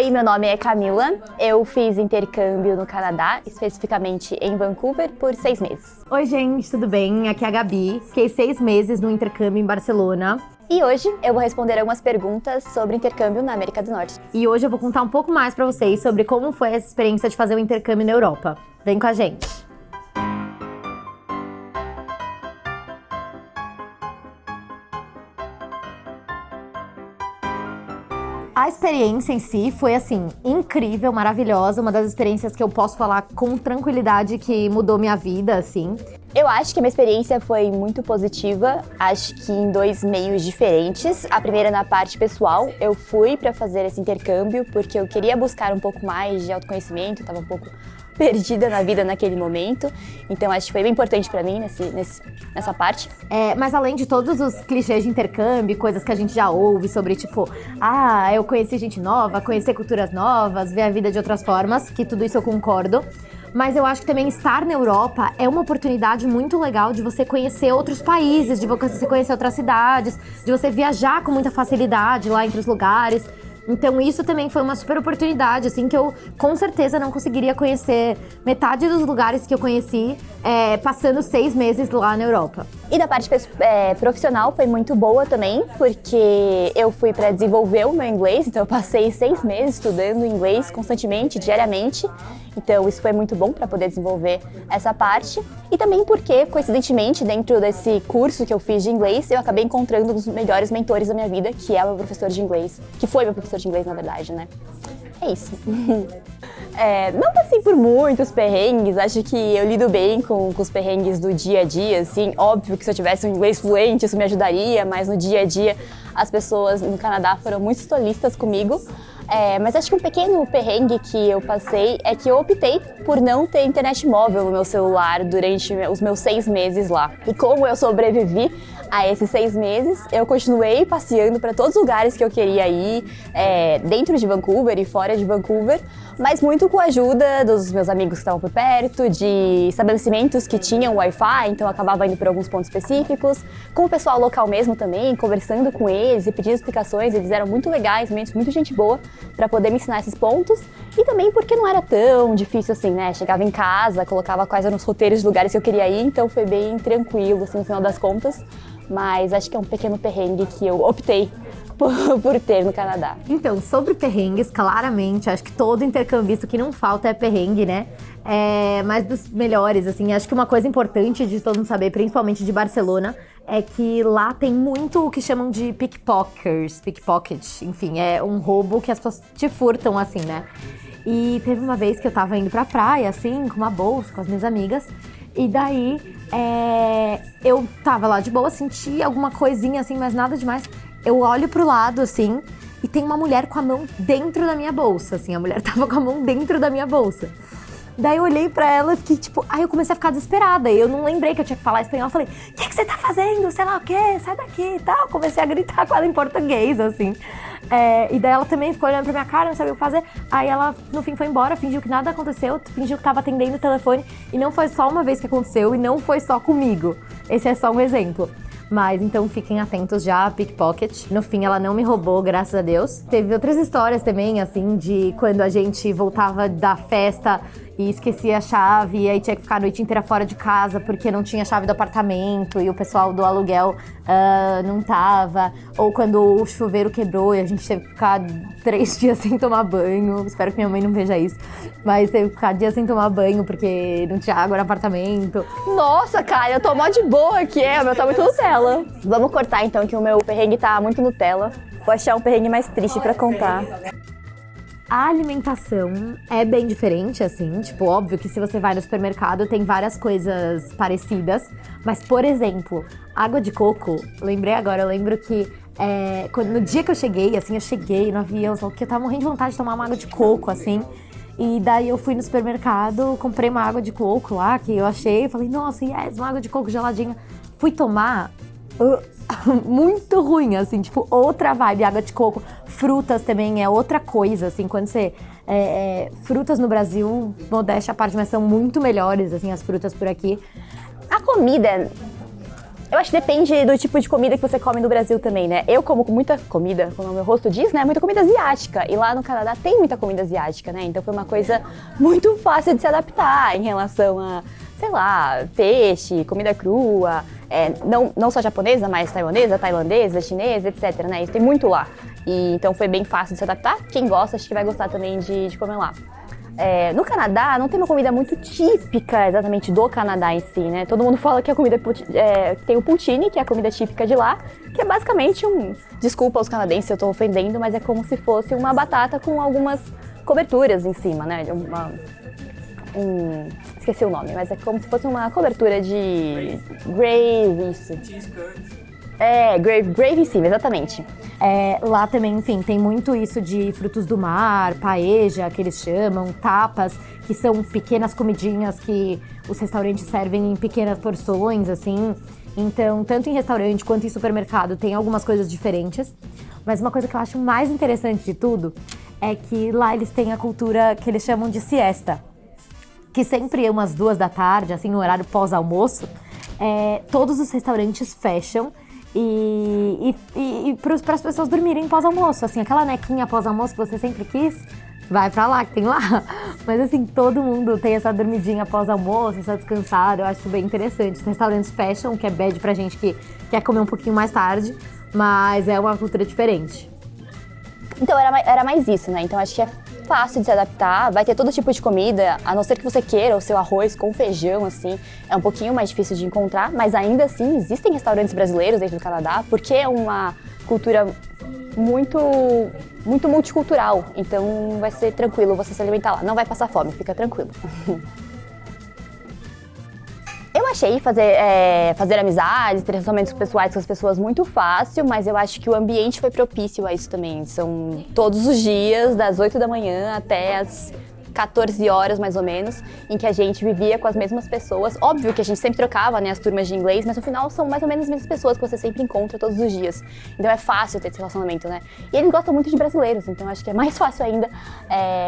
Oi, meu nome é Camila. Eu fiz intercâmbio no Canadá, especificamente em Vancouver, por 6 meses. Oi, gente, tudo bem? Aqui é a Gabi. Fiquei 6 meses no intercâmbio em Barcelona. E hoje eu vou responder algumas perguntas sobre intercâmbio na América do Norte. E hoje eu vou contar um pouco mais pra vocês sobre como foi essa experiência de fazer o intercâmbio na Europa. Vem com a gente! A experiência em si foi, assim, incrível, maravilhosa. Uma das experiências que eu posso falar com tranquilidade que mudou minha vida, assim. Eu acho que a minha experiência foi muito positiva, acho que em 2 meios diferentes. A primeira na parte pessoal, eu fui para fazer esse intercâmbio porque eu queria buscar um pouco mais de autoconhecimento, estava um pouco perdida na vida naquele momento, então acho que foi bem importante para mim nessa parte. Mas além de todos os clichês de intercâmbio, coisas que a gente já ouve sobre, tipo, eu conheci gente nova, conhecer culturas novas, ver a vida de outras formas, que tudo isso eu concordo. Mas eu acho que também estar na Europa é uma oportunidade muito legal de você conhecer outros países, de você conhecer outras cidades, de você viajar com muita facilidade lá entre os lugares. Então isso também foi uma super oportunidade, assim, que eu com certeza não conseguiria conhecer metade dos lugares que eu conheci passando 6 meses lá na Europa. E da parte profissional foi muito boa também, porque eu fui para desenvolver o meu inglês, então eu passei 6 meses estudando inglês constantemente, diariamente. Então isso foi muito bom para poder desenvolver essa parte. E também porque, coincidentemente, dentro desse curso que eu fiz de inglês, eu acabei encontrando um dos melhores mentores da minha vida, que é o meu professor de inglês, que foi meu professor de inglês, na verdade, né? É isso. Não passei por muitos perrengues, acho que eu lido bem com os perrengues do dia a dia, assim, óbvio que se eu tivesse um inglês fluente isso me ajudaria, mas no dia a dia as pessoas no Canadá foram muito solistas comigo. Mas acho que um pequeno perrengue que eu passei é que eu optei por não ter internet móvel no meu celular durante os meus 6 meses lá. E como eu sobrevivi a esses 6 meses, eu continuei passeando para todos os lugares que eu queria ir, dentro de Vancouver e fora de Vancouver, mas muito com a ajuda dos meus amigos que estavam por perto, de estabelecimentos que tinham Wi-Fi, então eu acabava indo por alguns pontos específicos, com o pessoal local mesmo também, conversando com eles e pedindo explicações, eles eram muito legais, muito gente boa para poder me ensinar esses pontos, e também porque não era tão difícil assim, né? Chegava em casa, colocava quais eram os roteiros de lugares que eu queria ir, então foi bem tranquilo, assim, no final das contas. Mas acho que é um pequeno perrengue que eu optei por ter no Canadá. Então, sobre perrengues, claramente, acho que todo intercambista que não falta é perrengue, né? Mas dos melhores, assim, acho que uma coisa importante de todo mundo saber, principalmente de Barcelona, é que lá tem muito o que chamam de pickpocket, enfim, é um roubo que as pessoas te furtam, assim, né? E teve uma vez que eu tava indo pra praia, assim, com uma bolsa, com as minhas amigas, e daí eu tava lá de boa, senti alguma coisinha assim, mas nada demais. Eu olho pro lado, assim, e tem uma mulher com a mão dentro da minha bolsa, assim, a mulher tava com a mão dentro da minha bolsa. Daí eu olhei pra ela e fiquei tipo, eu comecei a ficar desesperada, e eu não lembrei que eu tinha que falar espanhol, eu falei, o que você tá fazendo, sei lá o quê, sai daqui e tal, comecei a gritar com ela em português, assim. E daí ela também ficou olhando pra minha cara, não sabia o que fazer, aí ela no fim foi embora, fingiu que nada aconteceu, fingiu que tava atendendo o telefone, e não foi só uma vez que aconteceu, e não foi só comigo, esse é só um exemplo. Mas então fiquem atentos já a pickpocket. No fim ela não me roubou, graças a Deus. Teve outras histórias também, assim, de quando a gente voltava da festa e esquecia a chave, e aí tinha que ficar a noite inteira fora de casa porque não tinha chave do apartamento e o pessoal do aluguel não tava. Ou quando o chuveiro quebrou e a gente teve que ficar 3 dias sem tomar banho. Espero que minha mãe não veja isso. Mas teve que ficar dias sem tomar banho porque não tinha água no apartamento. Nossa, cara, eu tô mó de boa aqui, o meu tá muito Nutella. Vamos cortar então, que o meu perrengue tá muito Nutella. Vou achar um perrengue mais triste pra contar. A alimentação é bem diferente, assim, tipo, óbvio que se você vai no supermercado tem várias coisas parecidas, mas, por exemplo, água de coco, lembrei agora, eu lembro que no dia que eu cheguei, assim, eu cheguei no avião, só que eu tava morrendo de vontade de tomar uma água de coco, assim, e daí eu fui no supermercado, comprei uma água de coco lá, que eu achei, falei, nossa, yes, uma água de coco geladinha, fui tomar... muito ruim, assim, tipo, outra vibe, água de coco. Frutas também é outra coisa, assim, quando você... frutas no Brasil, modéstia à parte, mas são muito melhores, assim, as frutas por aqui. A comida Eu acho que depende do tipo de comida que você come no Brasil também, né? Eu como muita comida, como o meu rosto diz, né? Muita comida asiática. E lá no Canadá tem muita comida asiática, né? Então foi uma coisa muito fácil de se adaptar em relação a, sei lá, peixe, comida crua. Não só japonesa, mas taiwanesa, tailandesa, chinesa, etc, né? Isso tem muito lá. E então foi bem fácil de se adaptar. Quem gosta, acho que vai gostar também de comer lá. No Canadá, não tem uma comida muito típica exatamente do Canadá em si, né? Todo mundo fala que a comida tem o poutine, que é a comida típica de lá, que é basicamente desculpa aos canadenses se eu tô ofendendo, mas é como se fosse uma batata com algumas coberturas em cima, né? Esqueci o nome, mas é como se fosse uma cobertura de gravy, isso. Gravy em cima, exatamente. Lá também, enfim, tem muito isso de frutos do mar, paella, que eles chamam, tapas, que são pequenas comidinhas que os restaurantes servem em pequenas porções, assim. Então, tanto em restaurante quanto em supermercado tem algumas coisas diferentes. Mas uma coisa que eu acho mais interessante de tudo é que lá eles têm a cultura que eles chamam de siesta. Que sempre umas 2 da tarde, assim, no horário pós-almoço, todos os restaurantes fecham e para as pessoas dormirem pós-almoço, assim, aquela nequinha pós-almoço que você sempre quis, vai pra lá, que tem lá. Mas assim, todo mundo tem essa dormidinha pós-almoço, essa descansada, eu acho bem interessante. Os restaurantes fecham, que é bad pra gente que quer comer um pouquinho mais tarde, mas é uma cultura diferente. Então era mais isso, né? Então acho que é fácil de se adaptar, vai ter todo tipo de comida, a não ser que você queira o seu arroz com feijão, assim, é um pouquinho mais difícil de encontrar, mas ainda assim existem restaurantes brasileiros dentro do Canadá, porque é uma cultura muito multicultural, então vai ser tranquilo você se alimentar lá, não vai passar fome, fica tranquilo. Eu achei fazer amizades, ter relacionamentos pessoais com as pessoas muito fácil, mas eu acho que o ambiente foi propício a isso também. São todos os dias, das 8 da manhã até as 14 horas, mais ou menos, em que a gente vivia com as mesmas pessoas. Óbvio que a gente sempre trocava, né, as turmas de inglês, mas no final são mais ou menos as mesmas pessoas que você sempre encontra todos os dias. Então é fácil ter esse relacionamento, né? E eles gostam muito de brasileiros, então acho que é mais fácil ainda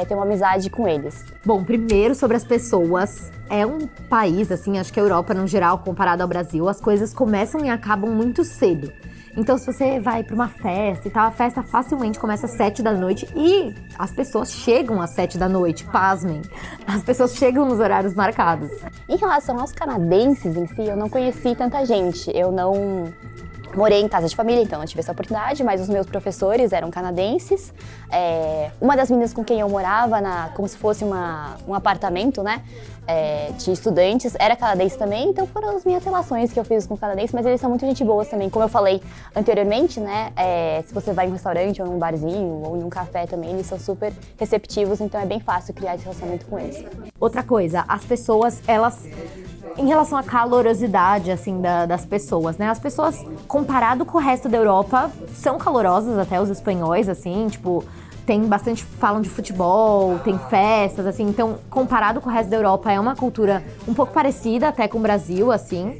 ter uma amizade com eles. Bom, primeiro sobre as pessoas. É um país, assim, acho que a Europa no geral, comparado ao Brasil, as coisas começam e acabam muito cedo. Então, se você vai pra uma festa e tal, a festa facilmente começa às 7 da noite e as pessoas chegam às 7 da noite, pasmem. As pessoas chegam nos horários marcados. Em relação aos canadenses em si, eu não conheci tanta gente. Eu não morei em casa de família, então não tive essa oportunidade, mas os meus professores eram canadenses. Uma das meninas com quem eu morava, como se fosse um apartamento, né, de estudantes, era canadense também, então foram as minhas relações que eu fiz com canadenses, mas eles são muito gente boas também. Como eu falei anteriormente, né, se você vai em um restaurante ou num barzinho ou em um café também, eles são super receptivos, então é bem fácil criar esse relacionamento com eles. Outra coisa, as pessoas, elas... Em relação à calorosidade, assim, das pessoas, né? As pessoas, comparado com o resto da Europa, são calorosas, até os espanhóis, assim, tipo... falam de futebol, tem festas, assim. Então, comparado com o resto da Europa, é uma cultura um pouco parecida até com o Brasil, assim.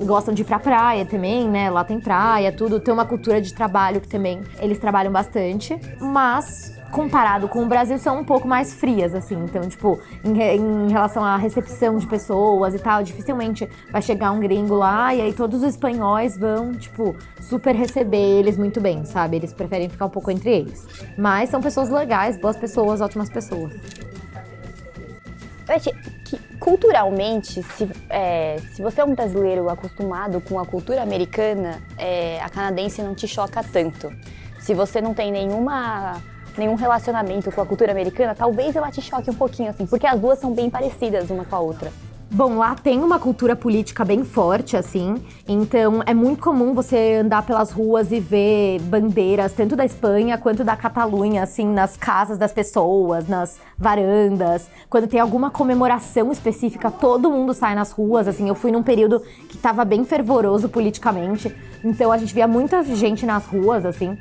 Gostam de ir pra praia também, né? Lá tem praia, tudo. Tem uma cultura de trabalho que também eles trabalham bastante. Mas... comparado com o Brasil, são um pouco mais frias, assim. Então, tipo, em relação à recepção de pessoas e tal, dificilmente vai chegar um gringo lá e aí todos os espanhóis vão, tipo, super receber eles muito bem, sabe? Eles preferem ficar um pouco entre eles. Mas são pessoas legais, boas pessoas, ótimas pessoas. Eu acho que, culturalmente, se você é um brasileiro acostumado com a cultura americana, a canadense não te choca tanto. Se você não tem nenhum relacionamento com a cultura americana, talvez ela te choque um pouquinho, assim, porque as duas são bem parecidas uma com a outra. Bom, lá tem uma cultura política bem forte, assim, então é muito comum você andar pelas ruas e ver bandeiras, tanto da Espanha quanto da Catalunha, assim, nas casas das pessoas, nas varandas. Quando tem alguma comemoração específica, todo mundo sai nas ruas, assim. Eu fui num período que tava bem fervoroso politicamente, então a gente via muita gente nas ruas, assim.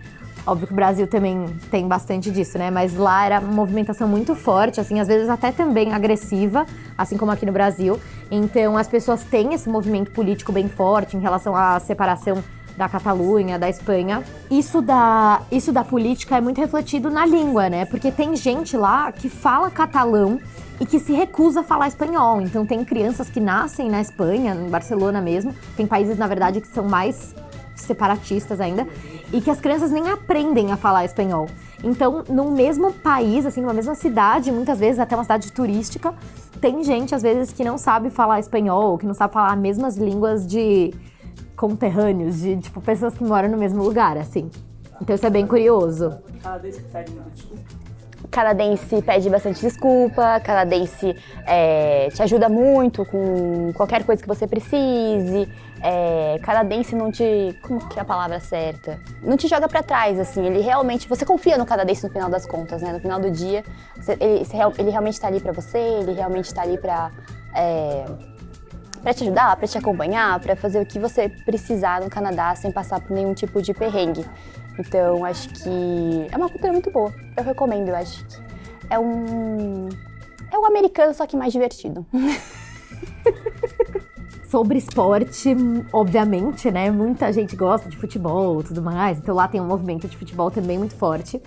Óbvio que o Brasil também tem bastante disso, né? Mas lá era uma movimentação muito forte, assim, às vezes até também agressiva, assim como aqui no Brasil. Então as pessoas têm esse movimento político bem forte em relação à separação da Catalunha, da Espanha. Isso da política é muito refletido na língua, né? Porque tem gente lá que fala catalão e que se recusa a falar espanhol. Então tem crianças que nascem na Espanha, em Barcelona mesmo. Tem países, na verdade, que são mais separatistas ainda, e que as crianças nem aprendem a falar espanhol. Então, no mesmo país, assim, numa mesma cidade, muitas vezes até uma cidade turística, tem gente, às vezes, que não sabe falar espanhol, que não sabe falar as mesmas línguas de conterrâneos, de, tipo, pessoas que moram no mesmo lugar, assim. Então isso é bem curioso. Canadense pede bastante desculpa, canadense te ajuda muito com qualquer coisa que você precise, canadense não te... como que é a palavra certa? Não te joga pra trás, assim, ele realmente... Você confia no canadense no final das contas, né? No final do dia, ele realmente tá ali pra você, ele realmente tá ali pra te ajudar, pra te acompanhar, pra fazer o que você precisar no Canadá sem passar por nenhum tipo de perrengue. Então, acho que é uma cultura muito boa. Eu recomendo, eu acho que é um americano, só que mais divertido. Sobre esporte, obviamente, né? Muita gente gosta de futebol e tudo mais. Então lá tem um movimento de futebol também muito forte.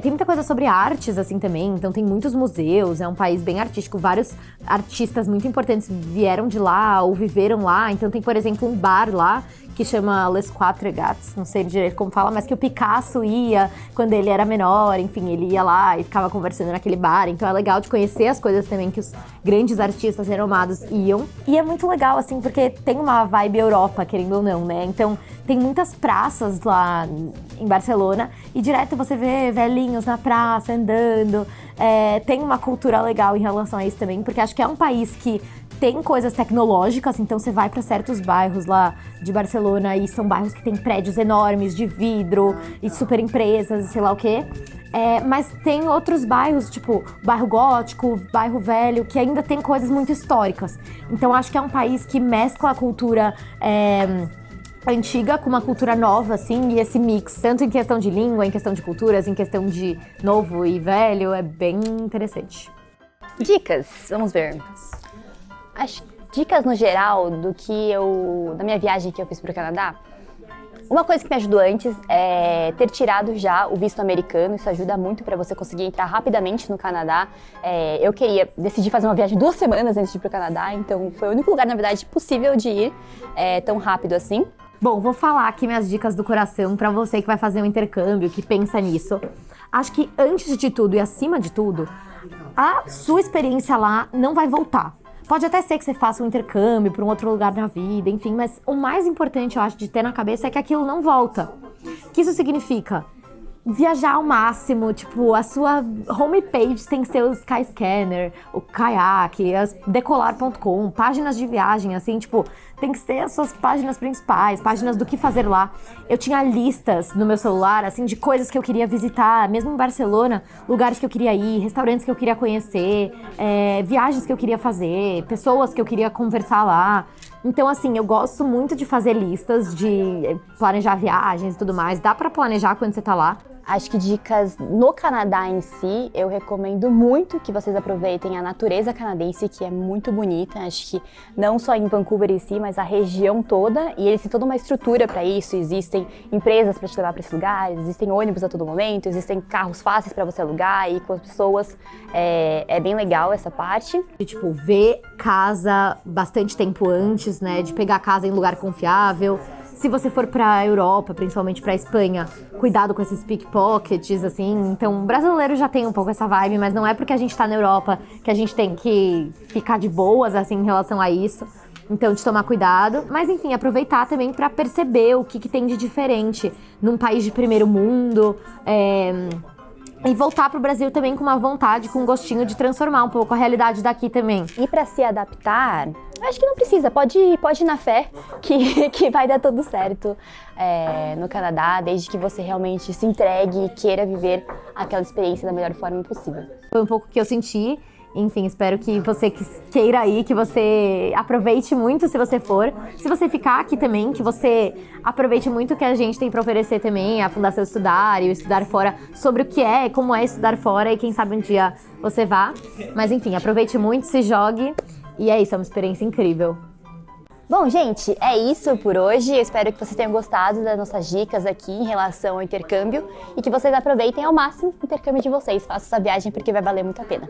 Tem muita coisa sobre artes, assim, também. Então tem muitos museus, é um país bem artístico. Vários artistas muito importantes vieram de lá ou viveram lá. Então tem, por exemplo, um bar lá que chama Les Quatre Gats, não sei direito como fala, mas que o Picasso ia quando ele era menor, enfim, ele ia lá e ficava conversando naquele bar. Então é legal de conhecer as coisas também que os grandes artistas renomados iam. E é muito legal, assim, porque tem uma vibe Europa, querendo ou não, né? Então tem muitas praças lá em Barcelona e direto você vê velhinhos na praça andando. Tem uma cultura legal em relação a isso também, porque acho que é um país que tem coisas tecnológicas, então você vai para certos bairros lá de Barcelona e são bairros que tem prédios enormes de vidro e super empresas e sei lá o quê. Mas tem outros bairros, tipo bairro gótico, bairro velho, que ainda tem coisas muito históricas. Então acho que é um país que mescla a cultura antiga com uma cultura nova, assim, e esse mix, tanto em questão de língua, em questão de culturas, em questão de novo e velho, é bem interessante. Dicas, vamos ver. As dicas no geral da minha viagem que eu fiz para o Canadá. Uma coisa que me ajudou antes é ter tirado já o visto americano. Isso ajuda muito para você conseguir entrar rapidamente no Canadá. Eu decidi fazer uma viagem 2 semanas antes de ir para o Canadá, então foi o único lugar, na verdade, possível de ir tão rápido assim. Bom, vou falar aqui minhas dicas do coração para você que vai fazer um intercâmbio, que pensa nisso. Acho que antes de tudo e acima de tudo, a sua experiência lá não vai voltar. Pode até ser que você faça um intercâmbio para um outro lugar na vida, enfim, mas o mais importante, eu acho, de ter na cabeça é que aquilo não volta. O que isso significa? Viajar ao máximo, tipo, a sua homepage tem que ser o Skyscanner, o Kayak, as Decolar.com, páginas de viagem, assim, tipo, tem que ser as suas páginas principais, páginas do que fazer lá. Eu tinha listas no meu celular, assim, de coisas que eu queria visitar, mesmo em Barcelona, lugares que eu queria ir, restaurantes que eu queria conhecer, viagens que eu queria fazer, pessoas que eu queria conversar lá. Então, assim, eu gosto muito de fazer listas, de planejar viagens e tudo mais. Dá pra planejar quando você tá lá. Acho que dicas no Canadá em si, eu recomendo muito que vocês aproveitem a natureza canadense, que é muito bonita. Acho que não só em Vancouver em si, mas a região toda. E eles têm toda uma estrutura para isso. Existem empresas para te levar para esses lugares, existem ônibus a todo momento, existem carros fáceis para você alugar e ir com as pessoas. É bem legal essa parte. E, tipo, ver casa bastante tempo antes, né? De pegar casa em lugar confiável. Se você for pra Europa, principalmente pra Espanha, cuidado com esses pickpockets, assim. Então, o brasileiro já tem um pouco essa vibe, mas não é porque a gente tá na Europa que a gente tem que ficar de boas, assim, em relação a isso. Então, de tomar cuidado. Mas, enfim, aproveitar também pra perceber o que tem de diferente num país de primeiro mundo. E voltar pro Brasil também com uma vontade, com um gostinho de transformar um pouco a realidade daqui também. E para se adaptar, acho que não precisa, pode ir na fé que vai dar tudo certo no Canadá, desde que você realmente se entregue e queira viver aquela experiência da melhor forma possível. Foi um pouco o que eu senti. Enfim, espero que você queira ir, que você aproveite muito se você for. Se você ficar aqui também, que você aproveite muito o que a gente tem para oferecer também, a Fundação Estudar e o Estudar Fora, sobre o que é, como é estudar fora e quem sabe um dia você vá. Mas enfim, aproveite muito, se jogue e é isso, é uma experiência incrível. Bom, gente, é isso por hoje. Eu espero que vocês tenham gostado das nossas dicas aqui em relação ao intercâmbio e que vocês aproveitem ao máximo o intercâmbio de vocês. Façam essa viagem porque vai valer muito a pena.